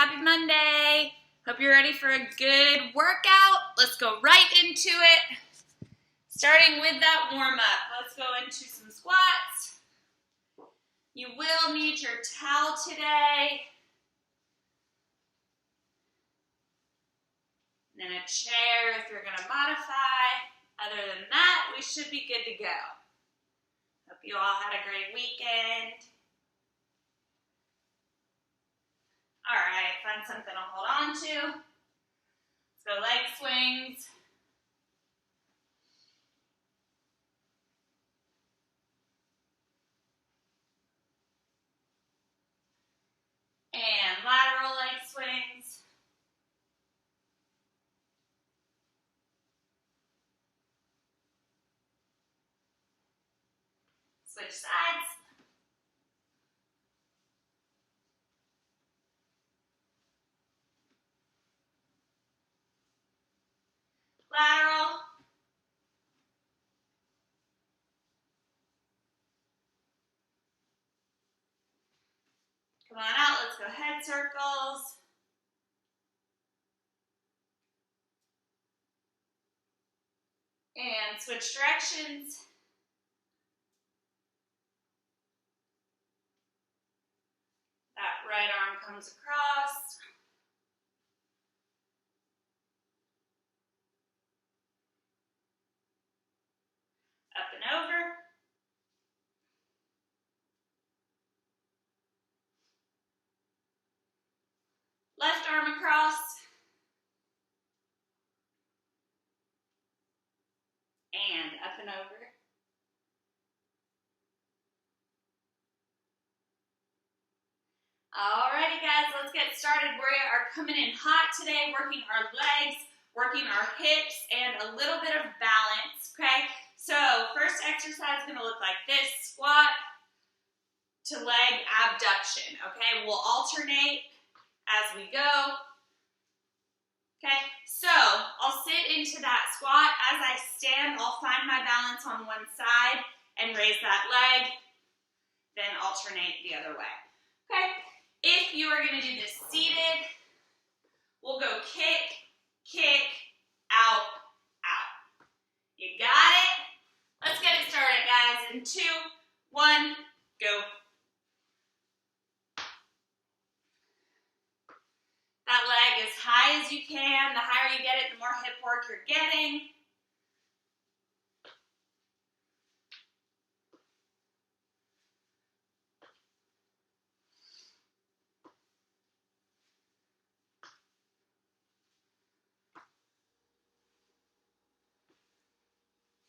happy Monday. Hope you're ready for a good workout. Let's go right into it. Starting with that warm-up, let's go into some squats. You will need your towel today. And then a chair if you're gonna modify. Other than that, we should be good to go. Hope you all had a great weekend. All right, find something to hold on to. Let's go leg swings. And lateral leg swings. Switch sides. Lateral. Come on out, let's go head circles. And switch directions. That right arm comes across. Up and over. Left arm across. And up and over. Alrighty guys, let's get started. We are coming in hot today, working our legs, working our hips, and a little bit of balance, okay? So first exercise is gonna look like this, squat to leg abduction, okay? We'll alternate as we go, okay? So I'll sit into that squat. As I stand, I'll find my balance on one side and raise that leg, then alternate the other way, okay? If you are gonna do this seated, we'll go kick, kick, out, out. You got it? Let's get it started, guys. In 2, 1, go. That leg as high as you can. The higher you get it, the more hip work you're getting.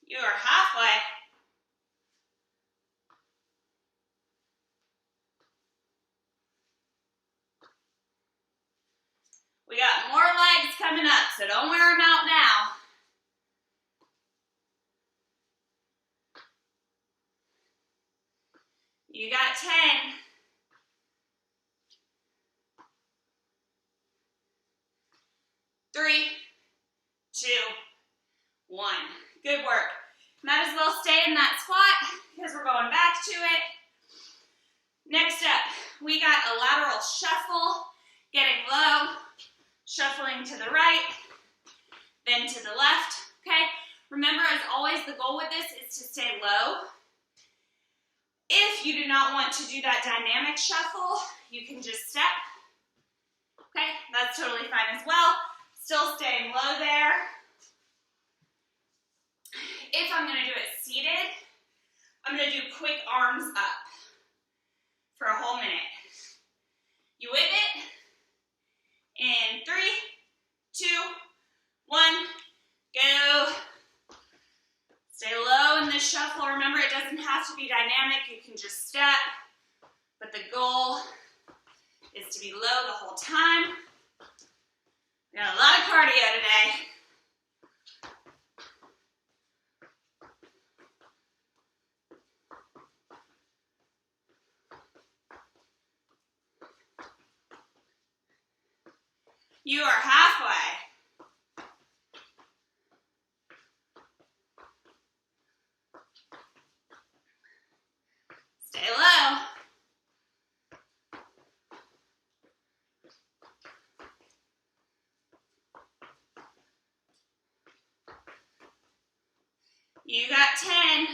You are halfway. We got more legs coming up, so don't wear them out now. You got 10. 3, 2, 1. Good work. Might as well stay in that squat because we're going back to it. Next up, we got a lateral shuffle, getting low, shuffling to the right, then to the left, okay? Remember, as always, the goal with this is to stay low. If you do not want to do that dynamic shuffle, you can just step, okay? That's totally fine as well. Still staying low there. If I'm gonna do it seated, I'm gonna do quick arms up for a whole minute. You with it? In 3, 2, 1, go. Stay low in this shuffle. Remember, it doesn't have to be dynamic. You can just step, but the goal is to be low the whole time. We got a lot of cardio today. You are halfway. Stay low. You got 10.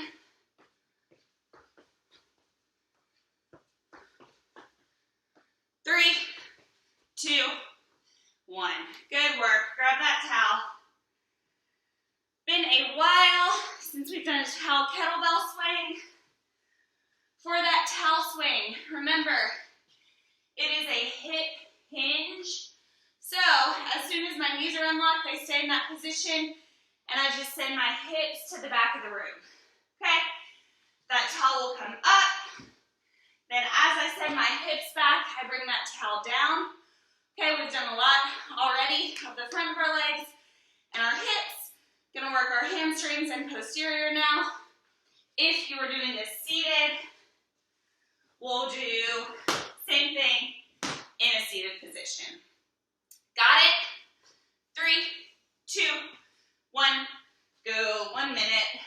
3, 2, 1. Good work. Grab that towel. Been a while since we've done a towel kettlebell swing. For that towel swing, remember, it is a hip hinge. So as soon as my knees are unlocked, I stay in that position and I just send my hips to the back of the room. Okay? That towel will come up. Then as I send my hips back, I bring that towel down. Okay, we've done a lot already of the front of our legs and our hips. Gonna work our hamstrings and posterior now. If you were doing this seated, we'll do same thing in a seated position. Got it? 3, 2, 1, go. 1 minute.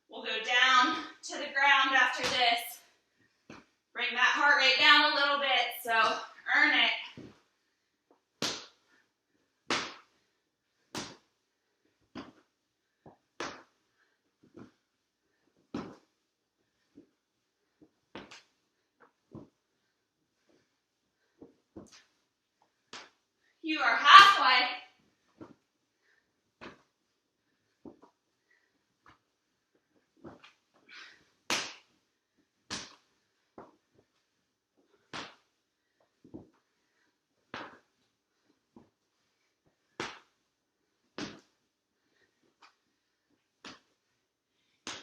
We'll go down to the ground after this. Bring that heart rate down a little bit, so earn it. You are halfway.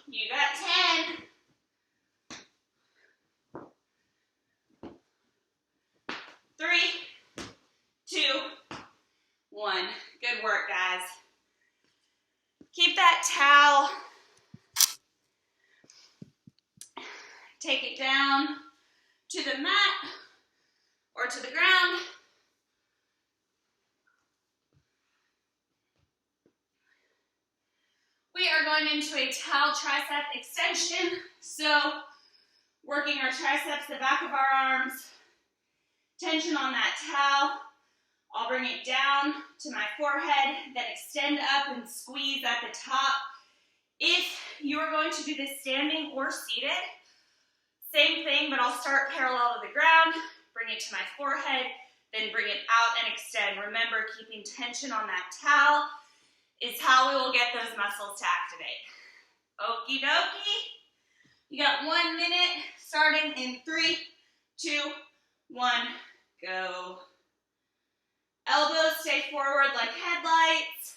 You got 10. 3, 2, 1. Good work, guys. Keep that towel. Take it down to the mat or to the ground. We are going into a towel tricep extension. So working our triceps, the back of our arms, tension on that towel. I'll bring it down to my forehead, then extend up and squeeze at the top. If you are going to do this standing or seated, same thing, but I'll start parallel to the ground, bring it to my forehead, then bring it out and extend. Remember, keeping tension on that towel is how we will get those muscles to activate. Okie dokie. You got 1 minute, starting in 3, 2, 1, go. Elbows stay forward like headlights.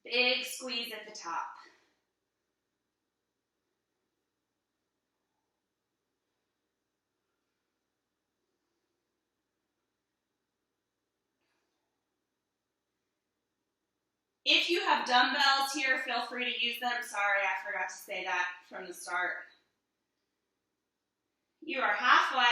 Big squeeze at the top. If you have dumbbells here, feel free to use them. Sorry, I forgot to say that from the start. You are halfway.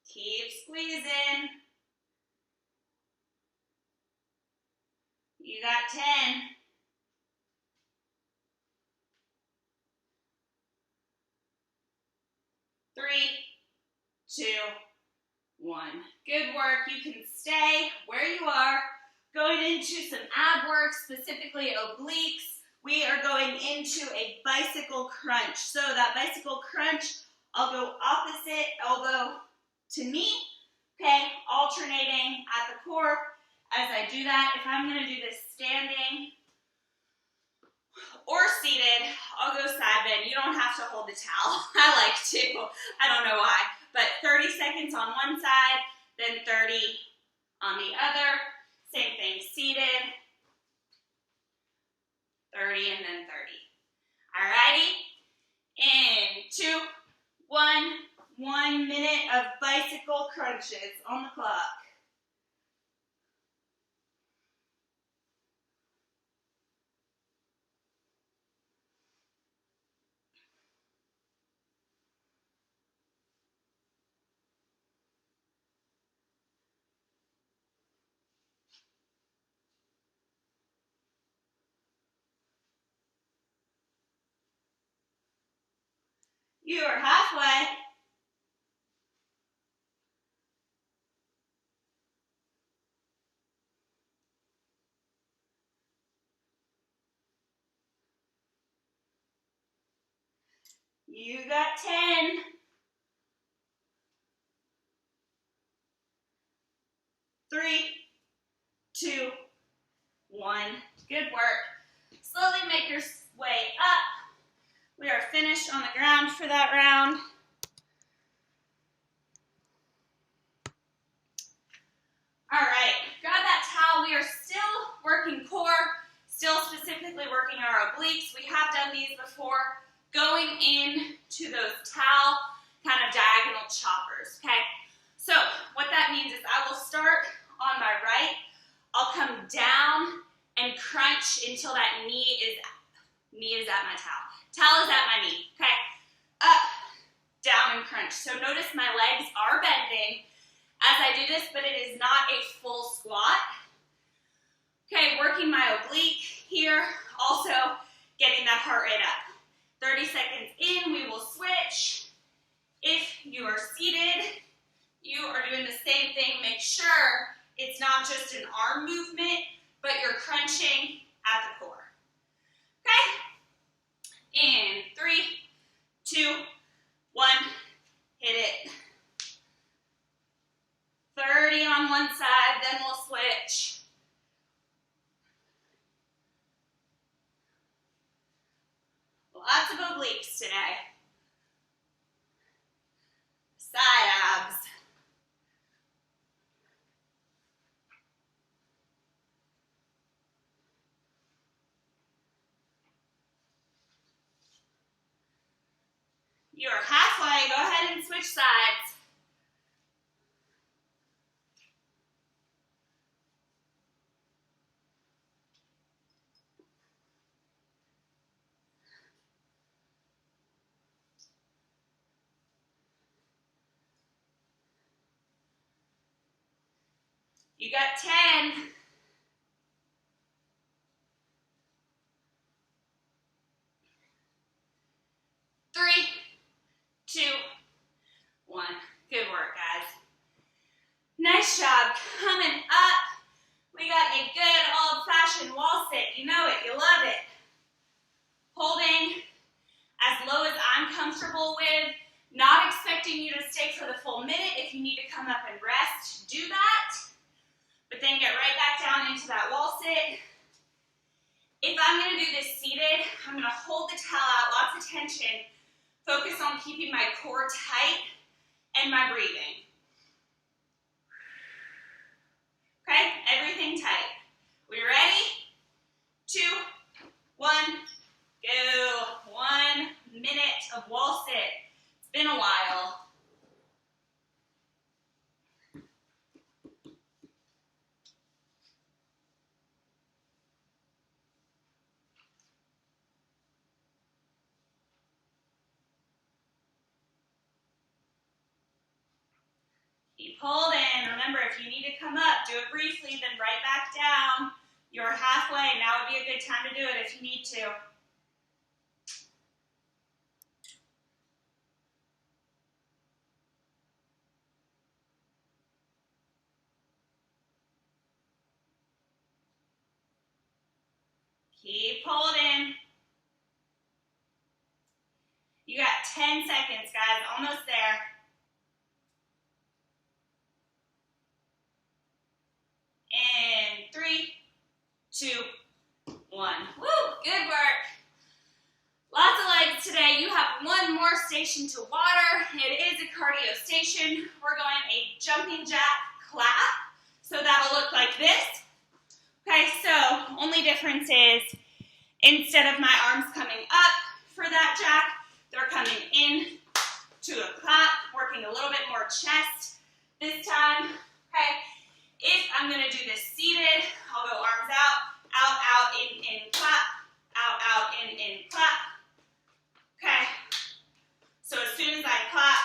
Keep squeezing. You got 10. 3, 2, 1. Good work. You can stay where you are. Going into some ab work, specifically obliques. We are going into a bicycle crunch. So that bicycle crunch, I'll go opposite elbow to knee, okay, alternating at the core. As I do that, if I'm going to do this standing or seated, I'll go side bend. You don't have to hold the towel. I like to. I don't know why. But 30 seconds on one side, then 30 on the other. Same thing, seated. 30 and then 30. Alrighty? In 2, 1, 1 minute of bicycle crunches on the clock. You are halfway. You got 10. 3, 2, 1. Good work. Slowly make your way up. We are finished on the ground for that round. All right, grab that towel. We are still working core, still specifically working our obliques. We have done these before, going into those towel kind of diagonal choppers, okay? So what that means is I will start on my right. I'll come down and crunch until that knee is at my towel. Towel is at my knee, okay? Up, down, and crunch. So notice my legs are bending as I do this, but it is not a full squat. Okay, working my oblique here, also getting that heart rate up. 30 seconds in, we will switch. If you are seated, you are doing the same thing. Make sure it's not just an arm movement, but you're crunching at the core. Okay? In 3, 2, 1, hit it. 30 on one side, then we'll switch. Lots of obliques today. Side abs. You are halfway. Go ahead and switch sides. You got 10. 3, 2, 1. Good work, guys. Nice job. Coming up, we got a good old-fashioned wall sit. You know it. You love it. Holding as low as I'm comfortable with. Not expecting you to stay for the full minute. If you need to come up and rest, do that. But then get right back down into that wall sit. If I'm going to do this seated, I'm going to hold the towel out, lots of tension. Focus on keeping my core tight and my breathing. Okay, everything tight. We ready? 2, 1, go. 1 minute of wall sit. It's been a while. Keep holding. Remember, if you need to come up, do it briefly, then right back down. You're halfway. Now would be a good time to do it if you need to. Keep holding. You got 10 seconds, guys. Almost there. In 3, 2, 1. Woo, good work. Lots of legs today. You have one more station to water. It is a cardio station. We're going a jumping jack clap. So that'll look like this. Okay, so only difference is instead of my arms coming up for that jack, they're coming in to a clap, working a little bit more chest this time. Okay. If I'm going to do this seated, I'll go arms out, in, clap, out, in, clap. Okay. So as soon as I clap,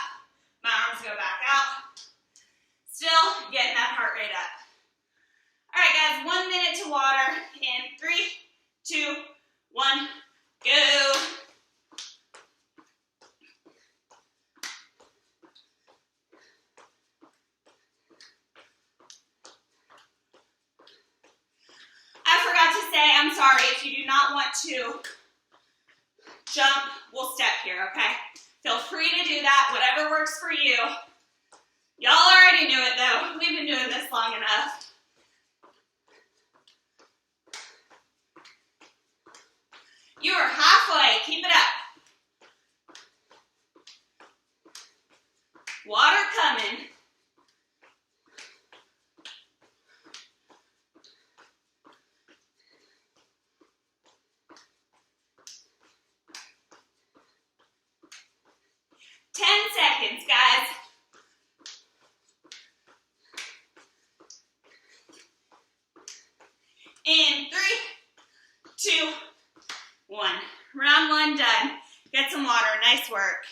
my arms go back out. Still getting that heart rate up. All right, guys, 1 minute to water. In 3, 2, 1, go. sorry, if you do not want to jump, we'll step here, okay? Feel free to do that, whatever works for you. Y'all already knew it though. We've been doing this long enough. You are halfway, keep it up. Water coming. Seconds, guys. In 3, 2, 1. Round 1 done. Get some water. Nice work.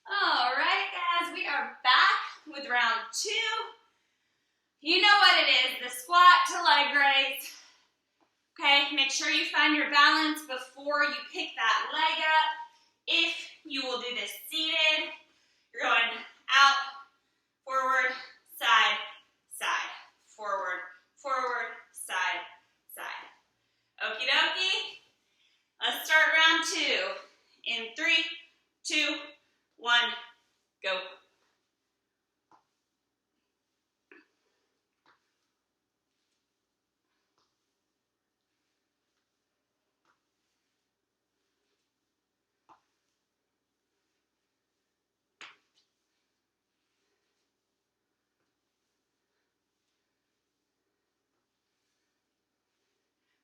All right, guys, we are back with round 2. You know what it is, the squat to leg raise. Okay, make sure you find your balance before you pick that leg up. If you will do this seated, you're going out, forward, side, side, forward, forward, side, side. Okie dokie. Let's start round 2. In 3, 2, 1, go.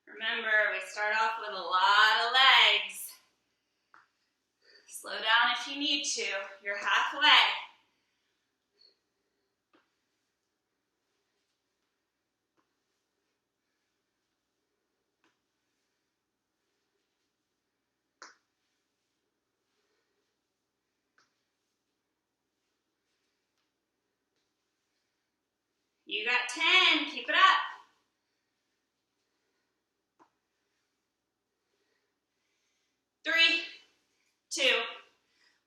Remember, we start off with a lot of legs. Slow down if you need to. You're halfway. You got 10. Keep it up. 3, 2,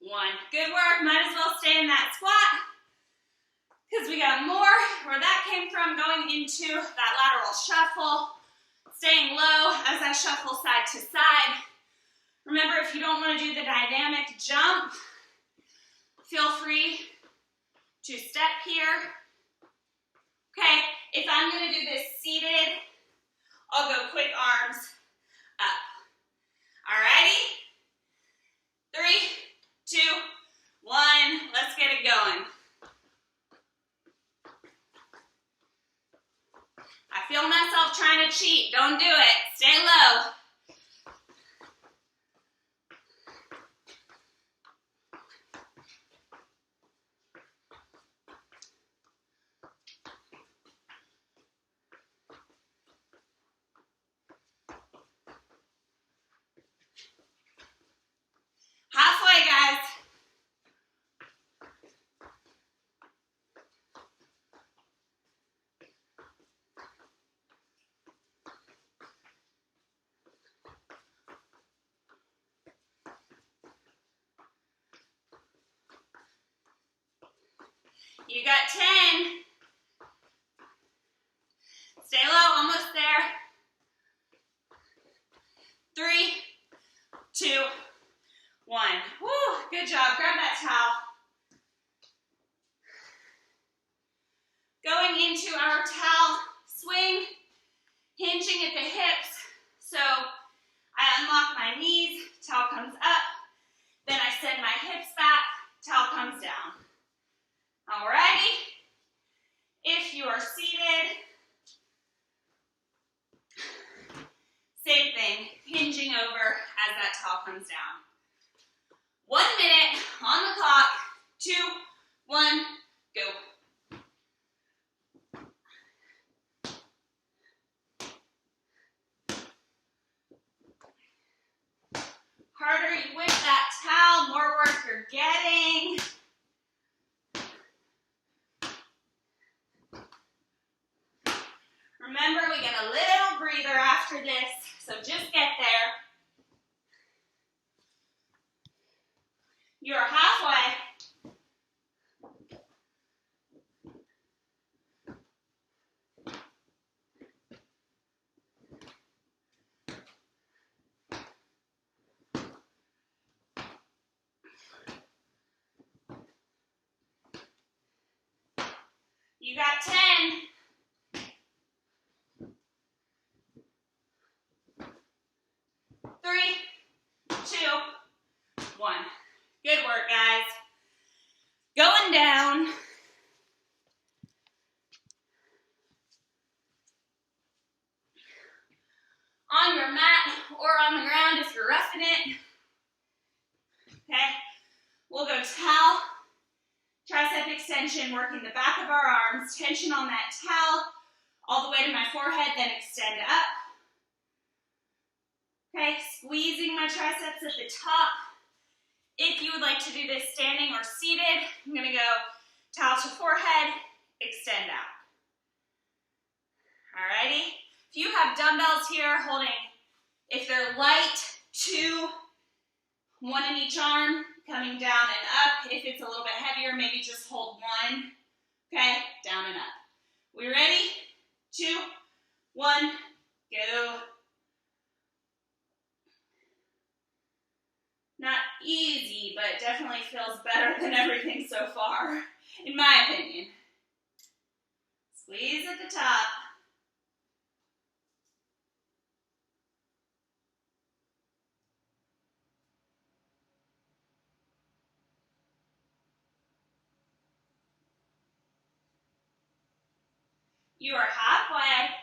1. Good work. Might as well stay in that squat because we got more where that came from, going into that lateral shuffle, staying low as I shuffle side to side. Remember, if you don't want to do the dynamic jump, feel free to step here. Okay, if I'm going to do this seated, I'll go quick arms up. Alrighty? 3, 2, 1. Let's get it going. I feel myself trying to cheat. Don't do it. Stay low. Halfway, guys. You got 10. Stay low, almost there. 3, 2, 1. Woo, good job. Grab that towel. Going into our towel swing, hinging at the hips. So I unlock my knees, towel comes up. Then I send my hips back, towel comes down. Alrighty. If you are seated, same thing, hinging over as that towel comes down. 1 minute on the clock. 2, 1, go. Harder you whip that towel, more work you're getting. Remember, we get a little breather after this, so just get there. You're halfway. You got 10. 3, 2, 1. Good work, guys. Going down. On your mat or on the ground if you're roughing it. Okay, we'll go towel, tricep extension, working the back of our arms, tension on that towel, all the way to my forehead, then extend up. Okay, squeezing my triceps at the top. If you would like to do this standing or seated, I'm gonna go towel to forehead, extend out. Alrighty, if you have dumbbells here holding, if they're light, 2, 1 in each arm, coming down and up. If it's a little bit heavier, maybe just hold 1. Okay, down and up. We ready? 2, 1, go. Not easy, but definitely feels better than everything so far, in my opinion. Squeeze at the top. You are halfway.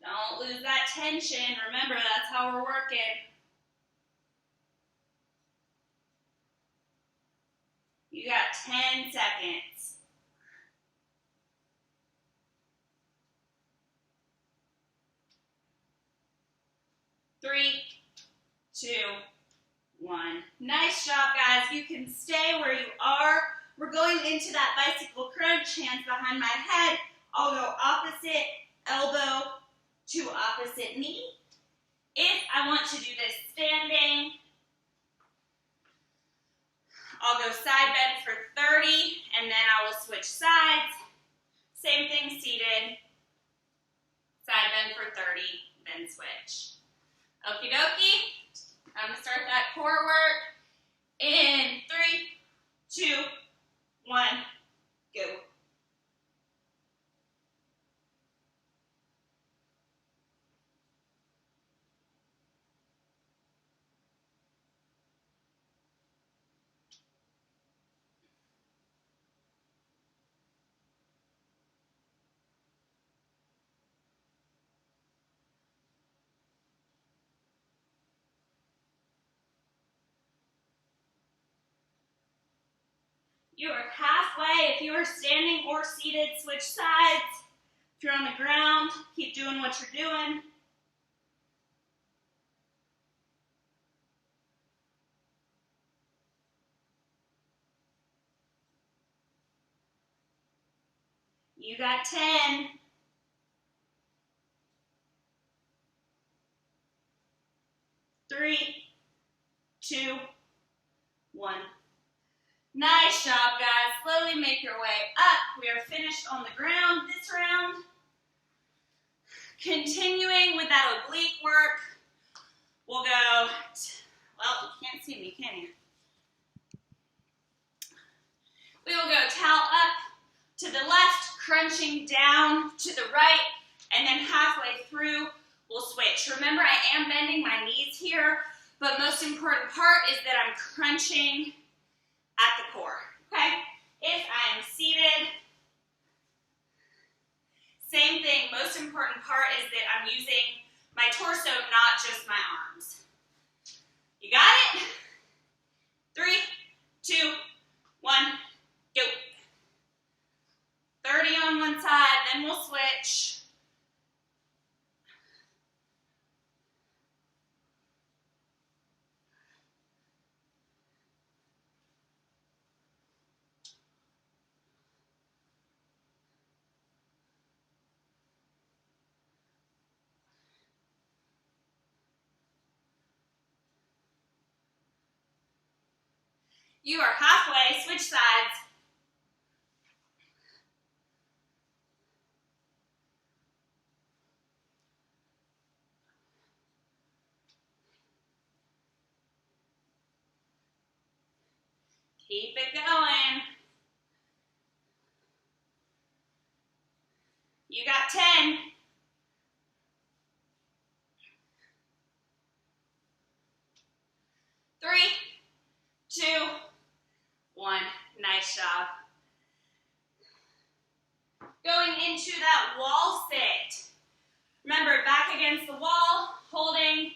Don't lose that tension. Remember, that's how we're working. You got 10 seconds. 3, 2, 1. Nice job, guys. You can stay where you are. We're going into that bicycle crunch, hands behind my head. I'll go opposite elbow to opposite knee. If I want to do this standing, I'll go side bend for 30, and then I will switch sides. Same thing seated. Side bend for 30, then switch. Okie dokie. I'm going to start that core work in 3, 2, 1, go. You are halfway. If you are standing or seated, switch sides. If you're on the ground, keep doing what you're doing. You got 10. 3, 2, 1. Nice job, guys. Slowly make your way up. We are finished on the ground this round. Continuing with that oblique work, we'll go, well, you can't see me, can you? We will go towel up to the left, crunching down to the right, and then halfway through, we'll switch. Remember, I am bending my knees here, but most important part is that I'm crunching at the core, okay? If I am seated, part is that I'm using my torso, not just my arms. You got it? 3, 2, 1, go. 30 on one side, then we'll switch. You are halfway, switch sides. Keep it going. You got 10. 3, 2, 1. Nice job. Going into that wall sit. Remember, back against the wall, holding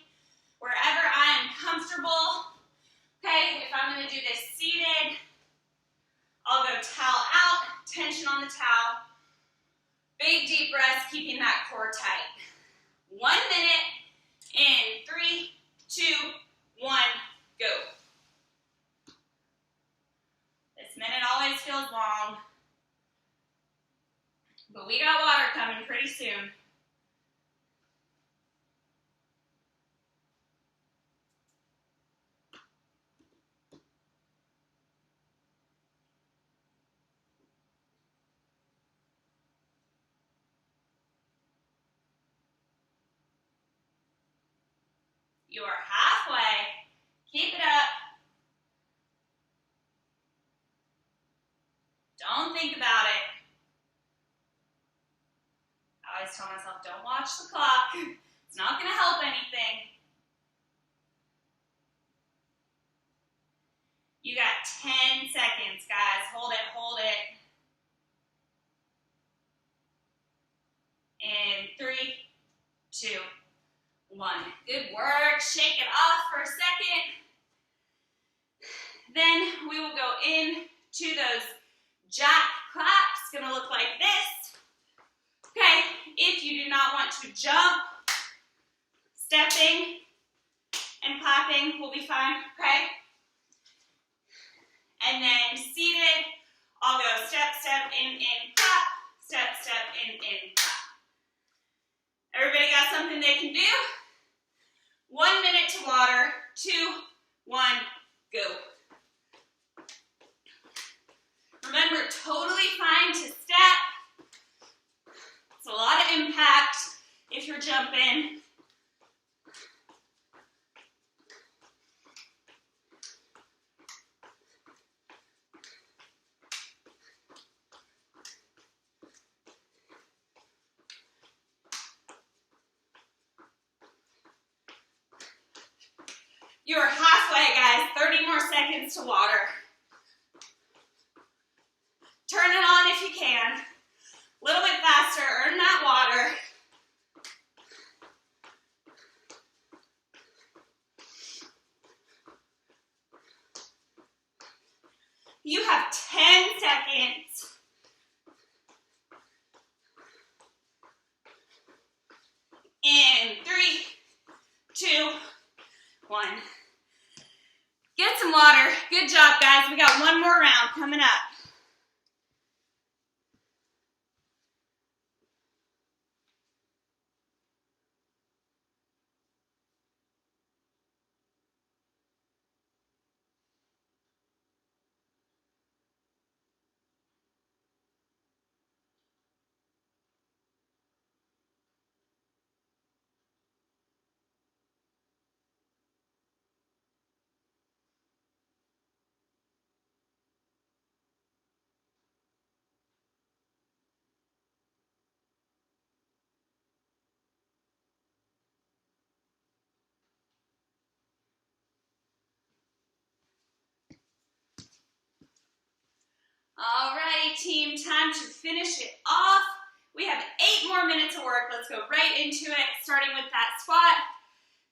wherever I am comfortable. Okay, if I'm going to do this seated, I'll go towel out, tension on the towel. Big deep breaths, keeping that core tight. 1 minute in 3, 2, 1, go. This minute always feels long, but we got water coming pretty soon. You are halfway. Keep it up. Don't think about it. I always tell myself, don't watch the clock. It's not going to help anything. You got 10 seconds, guys. Hold it, hold it. In 3, 2, 1. Good work. Shake it off for a second. Then we will go in to those jack claps. Gonna look like this. Okay, if you do not want to jump, stepping and clapping will be fine, okay? And then seated, I'll go step, step, in, clap, step, step, in, clap. Everybody got something they can do? 1 minute to water, 2, 1, go. Remember, totally fine to step. It's a lot of impact if you're jumping. You're halfway, guys. 30 more seconds to water. Turn it on if you can. A little bit faster, earn that water. You have 10 seconds. In 3, 2, 1. Get some water. Good job, guys. We got one more round coming up. Alrighty, team, time to finish it off. We have 8 more minutes of work. Let's go right into it, starting with that squat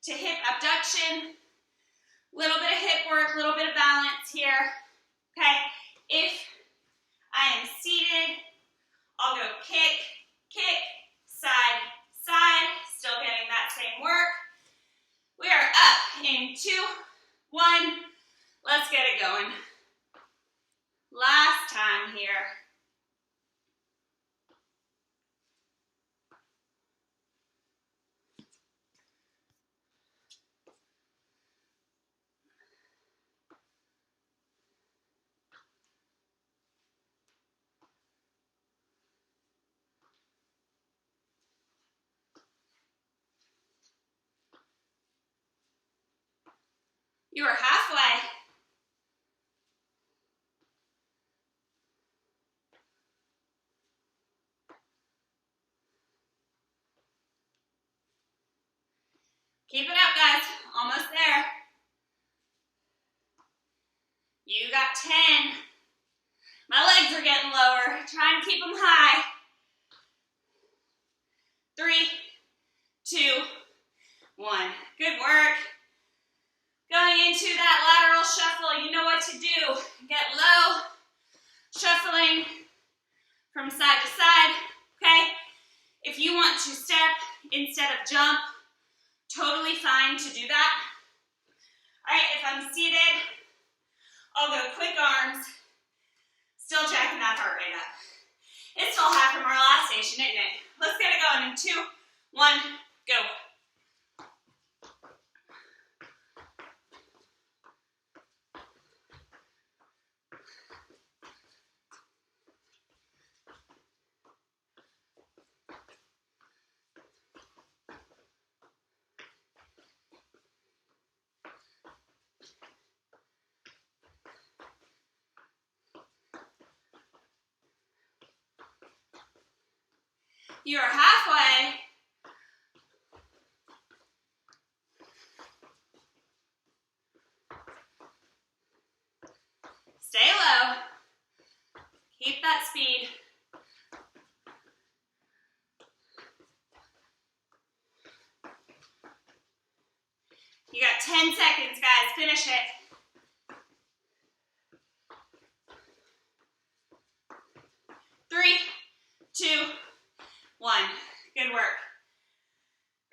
to hip abduction. Little bit of hip work, little bit of balance here. Okay, if I am seated, I'll go kick, kick, side, side, still getting that same work. We are up in 2, 1, let's get it going. Last time here. You are halfway. Keep it up, guys. Almost there. You got 10. My legs are getting lower. Try and keep them high. 3, 2, 1. Good work. Going into that lateral shuffle, you know what to do. Get low, shuffling from side to side, okay? If you want to step instead of jump, totally fine to do that. All right, if I'm seated, I'll go quick arms, still jacking that heart rate up. It's still half from our last station, isn't it? Let's get it going in 2, 1, go. You are halfway. Stay low. Keep that speed. You got 10 seconds, guys. Finish it. 3, 2, 1. Good work.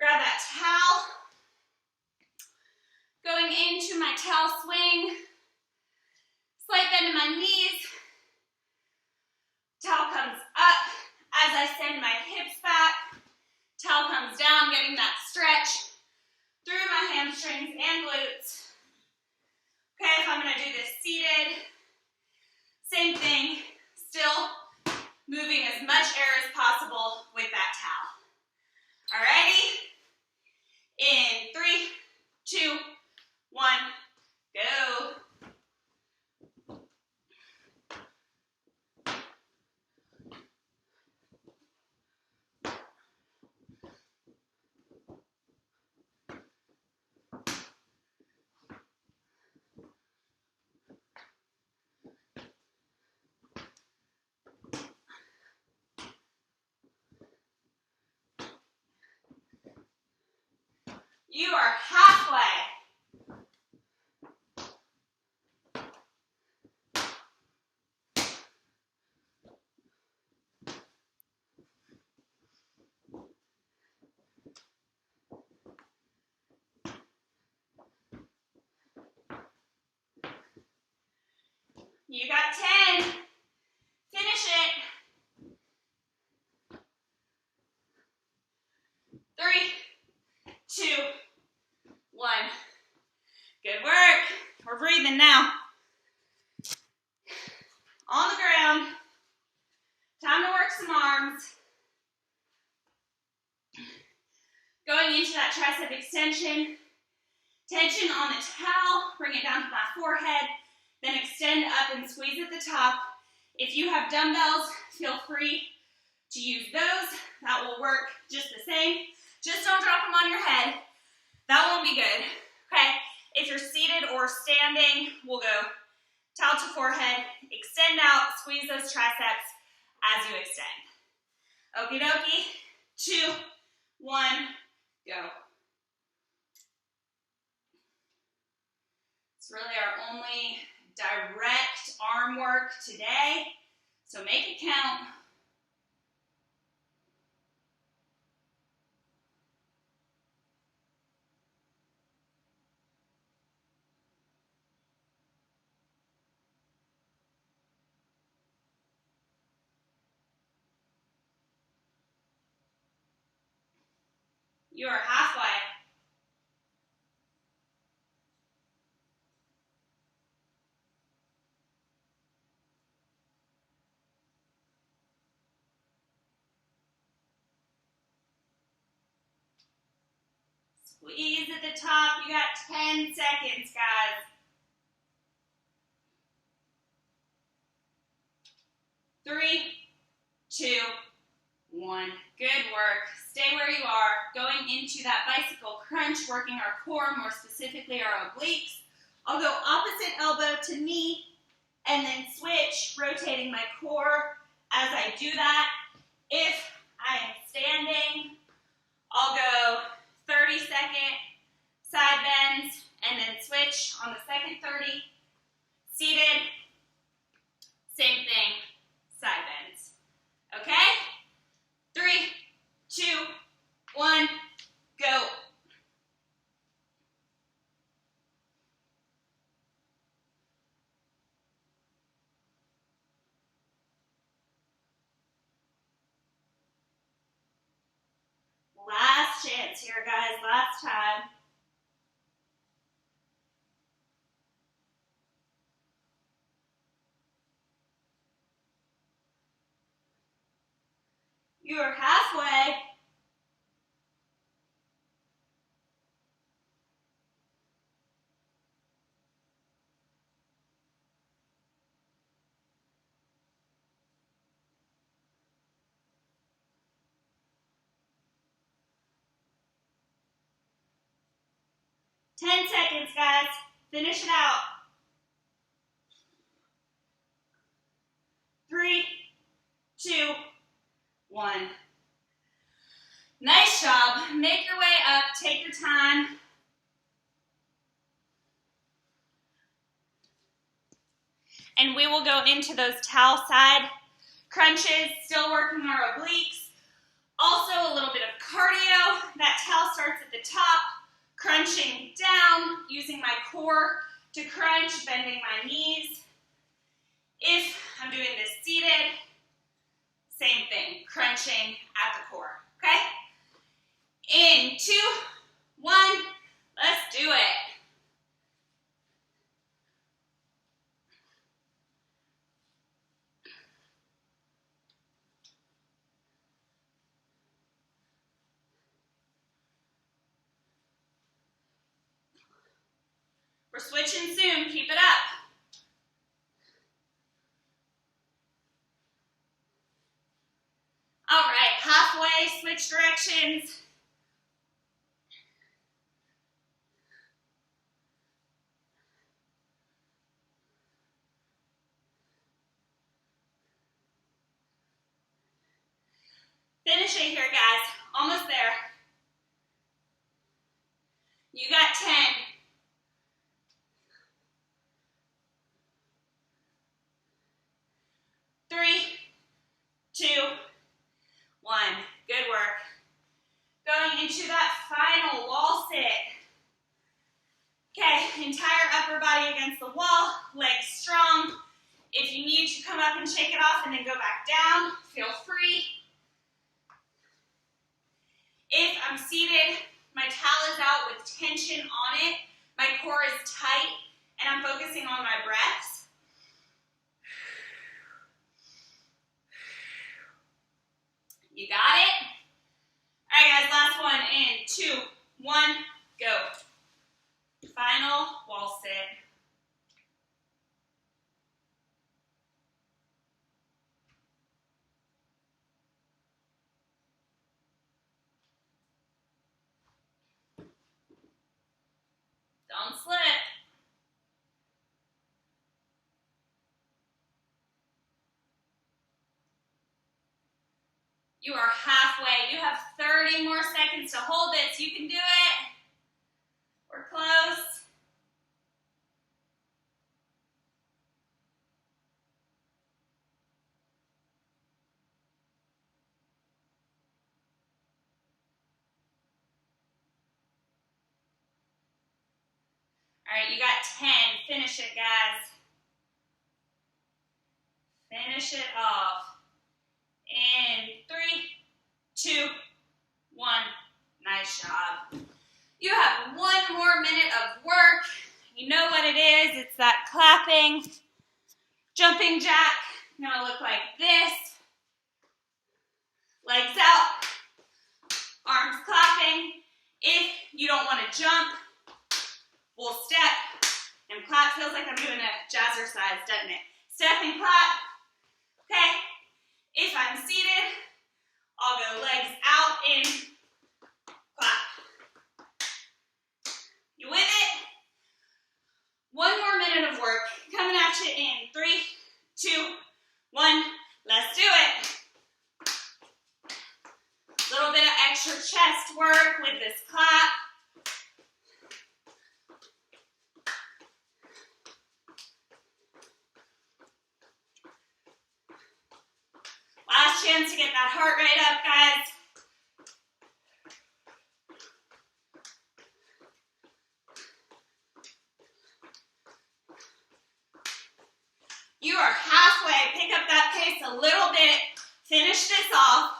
Grab that towel. Going into my towel swing. Slight bend in my knees. Towel comes up as I send my hips back. Towel comes down, getting that stretch through my hamstrings and glutes. Okay, if I'm gonna do this seated, same thing, still moving as much air as possible with that towel. Alrighty? In 3, 2, 1, go. You are halfway. You got 10. Finish it. 3, 2, 1. Good work. We're breathing now. On the ground. Time to work some arms. Going into that tricep extension. Tension on the towel. Bring it down to my forehead. Then extend up and squeeze at the top. If you have dumbbells, feel free to use those. That will work just the same. Just don't drop them on your head. That won't be good. Okay, if you're seated or standing, we'll go towel to forehead, extend out, squeeze those triceps as you extend. Okie dokie. 2, 1, go. It's really our only direct arm work today, so make it count. You are halfway. Squeeze at the top. You got 10 seconds, guys. 3, 2, 1. Good work. Stay where you are. Going into that bicycle crunch, working our core, more specifically our obliques. I'll go opposite elbow to knee and then switch, rotating my core as I do that. If I am standing, I'll go 30-second side bends and then switch on the second 30. Seated, same thing, side bends. Okay? 3, 2, 1, go. Last chance here, guys, last time. You are halfway. Ten seconds, guys. Finish it out. 3, 2, 1. Nice job. Make your way up. Take your time. And we will go into those towel side crunches, still working our obliques. Also a little bit of cardio. That towel starts at the top, crunching down, using my core to crunch, bending my knees. If I'm doing this seated, same thing, crunching at the core, okay? In 2, 1, let's do it. We're switching soon, keep it up. All right, halfway, switch directions. Finishing here, guys, almost there. You got 10. 3, 2, 1. Good work. Going into that final wall sit. Okay, entire upper body against the wall, legs strong. If you need to come up and shake it off and then go back down, feel free. If I'm seated, my towel is out with tension on it, my core is tight, and I'm focusing on my breaths. You got it? All right, guys, last one in 2, 1, go. Final wall sit. Don't slip. You are halfway. You have 30 more seconds to hold this. You can do it. We're close. All right, you got 10. Finish it, guys. Finish it off. In 3, 2, 1. Nice job. You have 1 more minute of work. You know what it is. It's that clapping, jumping jack. Gonna look like this. Legs out, arms clapping. If you don't want to jump, we'll step and clap. Feels like I'm doing a jazzercise, doesn't it? Step and clap. Okay. If I'm seated, I'll go legs out in clap. You with it? 1 more minute of work. Coming at you in 3, 2, 1. Let's do it. A little bit of extra chest work with this clap. Last chance to get that heart rate up, guys. You are halfway. Pick up that pace a little bit. Finish this off.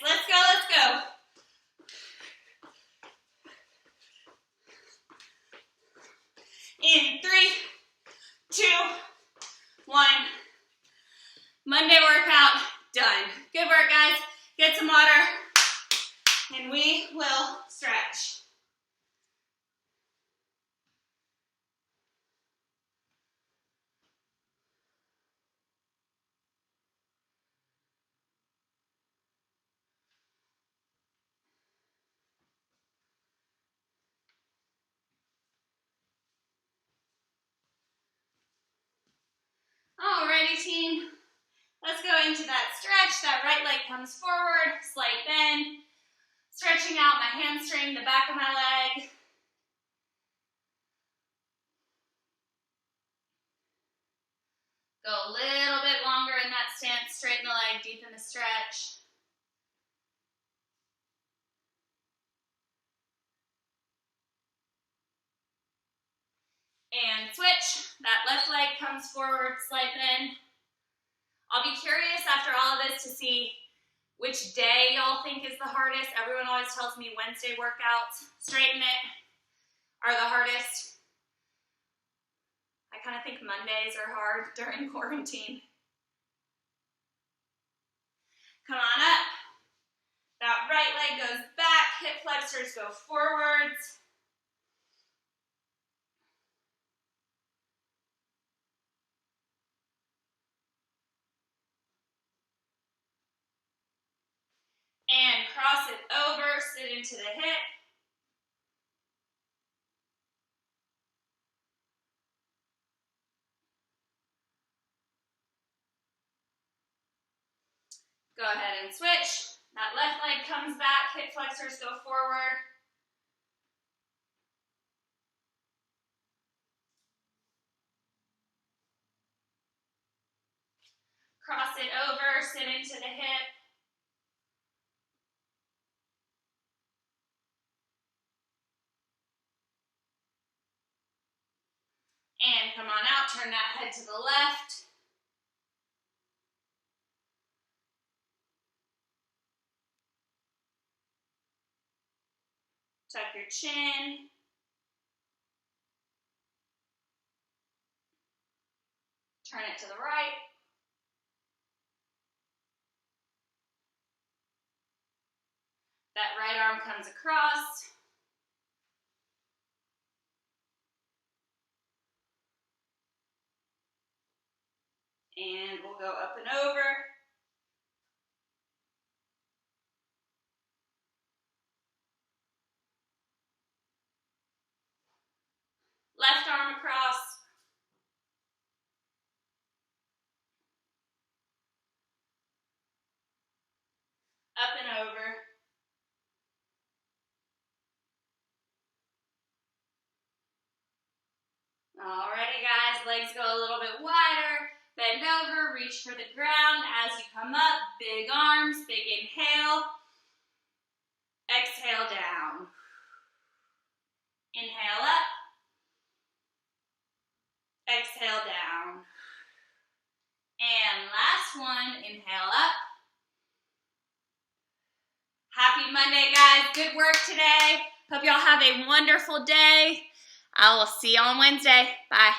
Let's go, let's go. In 3, 2, 1. Monday workout, done. Good work, guys. Get some water, and we will stretch. Alrighty, team. Let's go into that stretch. That right leg comes forward, slight bend. Stretching out my hamstring, the back of my leg. Go a little bit longer in that stance. Straighten the leg, deepen the stretch. And switch. That left leg comes forward, slight bend. I'll be curious after all of this to see which day y'all think is the hardest. Everyone always tells me Wednesday workouts, straighten it, are the hardest. I kind of think Mondays are hard during quarantine. Come on up. That right leg goes back, hip flexors go forwards. And cross it over, sit into the hip. Go ahead and switch. That left leg comes back, hip flexors go forward. Cross it over, sit into the hip. And come on out, turn that head to the left. Tuck your chin. Turn it to the right. That right arm comes across. And we'll go up and over. up and over. Alrighty guys, legs go a little bit wider, bend over, reach for the ground as you come up, big arms, big inhale, exhale down, inhale up, exhale down, and last one, inhale up. Happy Monday guys, good work today. Hope y'all have a wonderful day. I will see you on Wednesday. Bye.